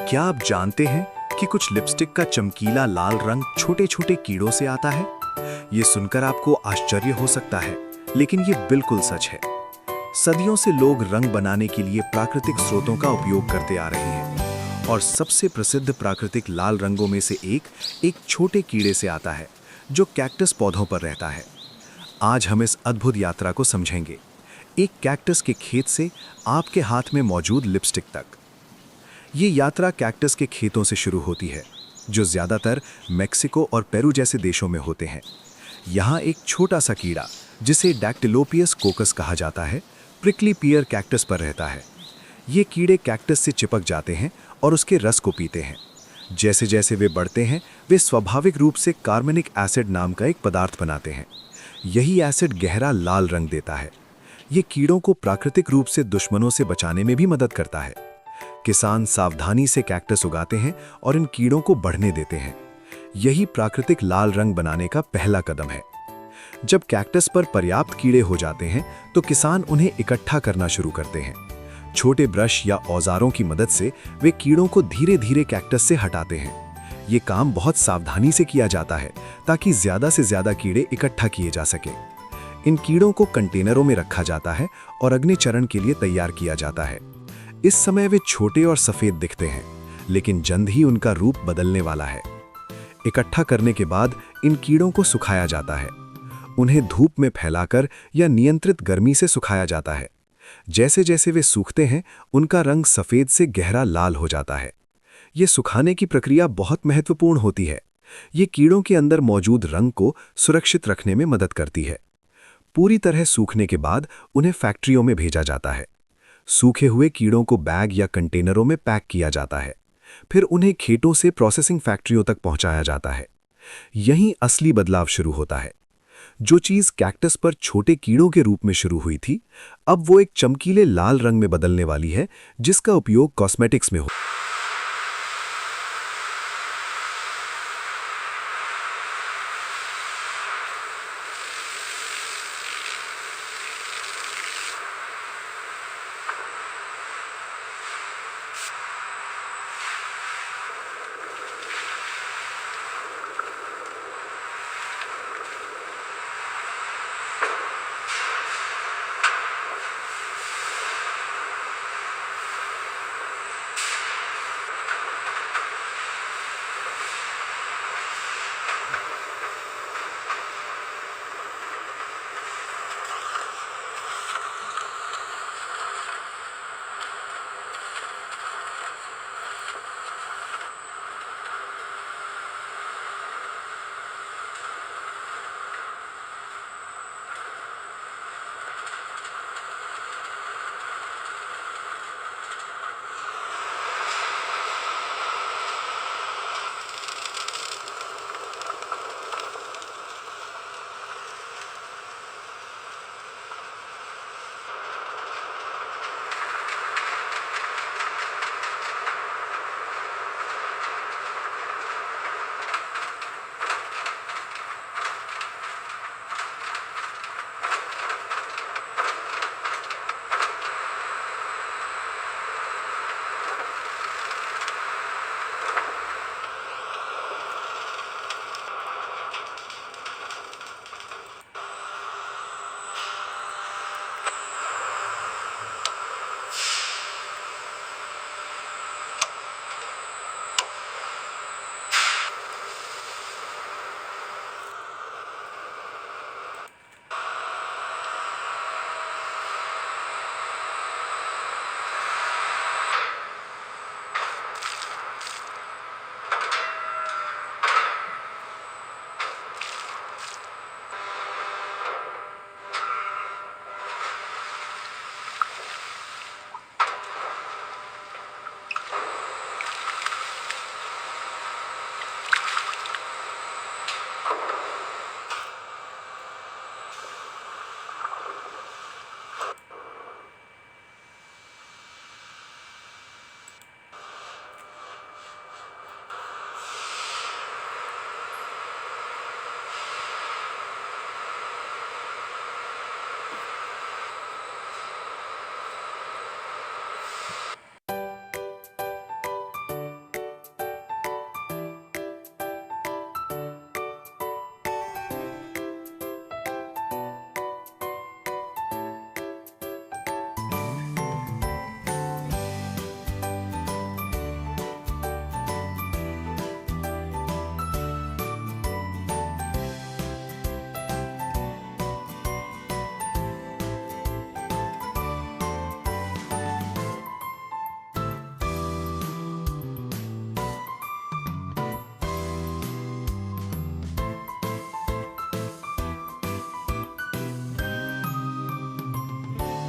क्या आप जानते हैं कि कुछ लिपस्टिक का चमकीला लाल रंग छोटे छोटे कीड़ों से आता है? ये सुनकर आपको आश्चर्य हो सकता है, लेकिन ये बिल्कुल सच है। सदियों से लोग रंग बनाने के लिए प्राकृतिक स्रोतों का उपयोग करते आ रहे हैं और सबसे प्रसिद्ध प्राकृतिक लाल रंगों में से एक छोटे कीड़े से आता है जो कैक्टस पौधों पर रहता है। आज हम इस अद्भुत यात्रा को समझेंगे, एक कैक्टस के खेत से आपके हाथ में मौजूद लिपस्टिक तक। ये यात्रा कैक्टस के खेतों से शुरू होती है, जो ज़्यादातर मेक्सिको और पेरू जैसे देशों में होते हैं। यहाँ एक छोटा सा कीड़ा, जिसे डैक्टिलोपियस कोकस कहा जाता है, प्रिकली पियर कैक्टस पर रहता है। ये कीड़े कैक्टस से चिपक जाते हैं और उसके रस को पीते हैं। जैसे जैसे वे बढ़ते हैं, वे स्वाभाविक रूप से कार्बनिक एसिड नाम का एक पदार्थ बनाते हैं। यही एसिड गहरा लाल रंग देता है। ये कीड़ों को प्राकृतिक रूप से दुश्मनों से बचाने में भी मदद करता है। किसान सावधानी से कैक्टस उगाते हैं और इन कीड़ों को बढ़ने देते हैं। यही प्राकृतिक लाल रंग बनाने का पहला कदम है। जब कैक्टस पर पर्याप्त कीड़े हो जाते हैं, तो किसान उन्हें इकट्ठा करना शुरू करते हैं। छोटे ब्रश या औजारों की मदद से वे कीड़ों को धीरे धीरे कैक्टस से हटाते हैं। ये काम बहुत सावधानी से किया जाता है, ताकि ज्यादा से ज्यादा कीड़े इकट्ठा किए जा सकें। इन कीड़ों को कंटेनरों में रखा जाता है और अगले चरण के लिए तैयार किया जाता है। इस समय वे छोटे और सफेद दिखते हैं, लेकिन जल्द ही उनका रूप बदलने वाला है। इकट्ठा करने के बाद इन कीड़ों को सुखाया जाता है। उन्हें धूप में फैलाकर या नियंत्रित गर्मी से सुखाया जाता है। जैसे जैसे वे सूखते हैं, उनका रंग सफेद से गहरा लाल हो जाता है। ये सुखाने की प्रक्रिया बहुत महत्वपूर्ण होती है। ये कीड़ों के अंदर मौजूद रंग को सुरक्षित रखने में मदद करती है। पूरी तरह सूखने के बाद उन्हें फैक्ट्रियों में भेजा जाता है। सूखे हुए कीड़ों को बैग या कंटेनरों में पैक किया जाता है। फिर उन्हें खेतों से प्रोसेसिंग फैक्ट्रियों तक पहुंचाया जाता है। यहीं असली बदलाव शुरू होता है। जो चीज कैक्टस पर छोटे कीड़ों के रूप में शुरू हुई थी, अब वो एक चमकीले लाल रंग में बदलने वाली है, जिसका उपयोग कॉस्मेटिक्स में हो।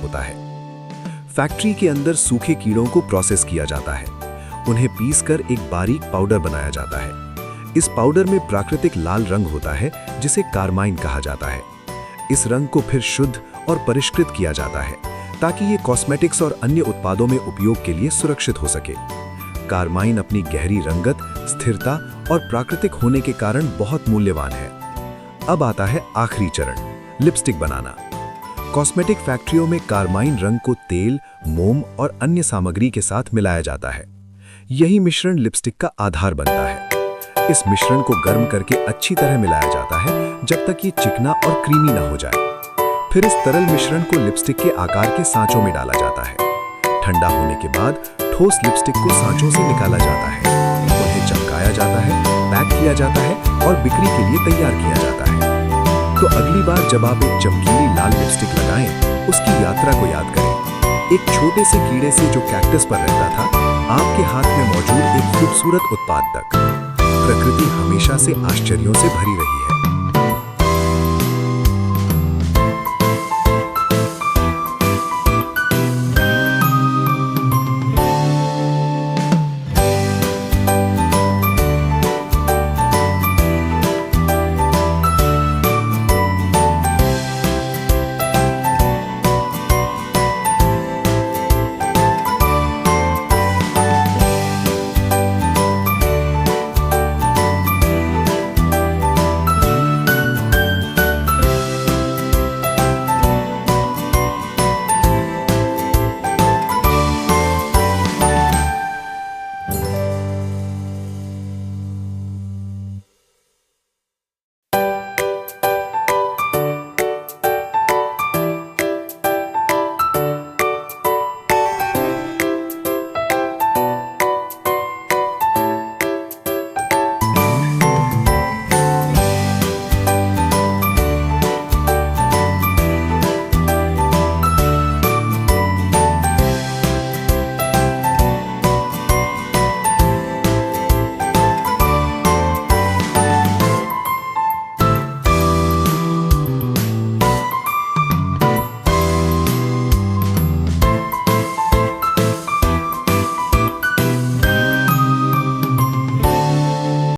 होता है। फैक्ट्री के अंदर सूखे कीड़ों को प्रोसेस किया जाता है। उन्हें पीसकर एक बारीक पाउडर बनाया जाता है। इस पाउडर में प्राकृतिक लाल रंग होता है जिसे कारमाइन कहा जाता है। इस रंग को फिर शुद्ध और परिष्कृत किया जाता है ताकि ये कॉस्मेटिक्स और अन्य उत्पादों में उपयोग के लिए सुरक्षित हो सके। कारमाइन अपनी गहरी रंगत, स्थिरता और प्राकृतिक होने के कारण बहुत मूल्यवान है। अब आता है आखिरी चरण, लिपस्टिक बनाना। कॉस्मेटिक फैक्ट्रियों में कारमाइन रंग को तेल, मोम और अन्य सामग्री के साथ मिलाया जाता है। यही मिश्रण लिपस्टिक का आधार बनता है। इस मिश्रण को गर्म करके अच्छी तरह मिलाया जाता है जब तक ये चिकना और क्रीमी ना हो जाए। फिर इस तरल मिश्रण को लिपस्टिक के आकार के सांचों में डाला जाता है। ठंडा होने के बाद ठोस लिपस्टिक को सांचों से निकाला जाता है, उन्हें चमकाया जाता है, पैक किया जाता है और बिक्री के लिए तैयार किया जाता है। तो अगली बार जब आप एक चमकीली लाल लिपस्टिक लगाएं, उसकी यात्रा को याद करें। एक छोटे से कीड़े से जो कैक्टस पर रहता था, आपके हाथ में मौजूद एक खूबसूरत उत्पाद तक। प्रकृति हमेशा से आश्चर्यों से भरी रही है।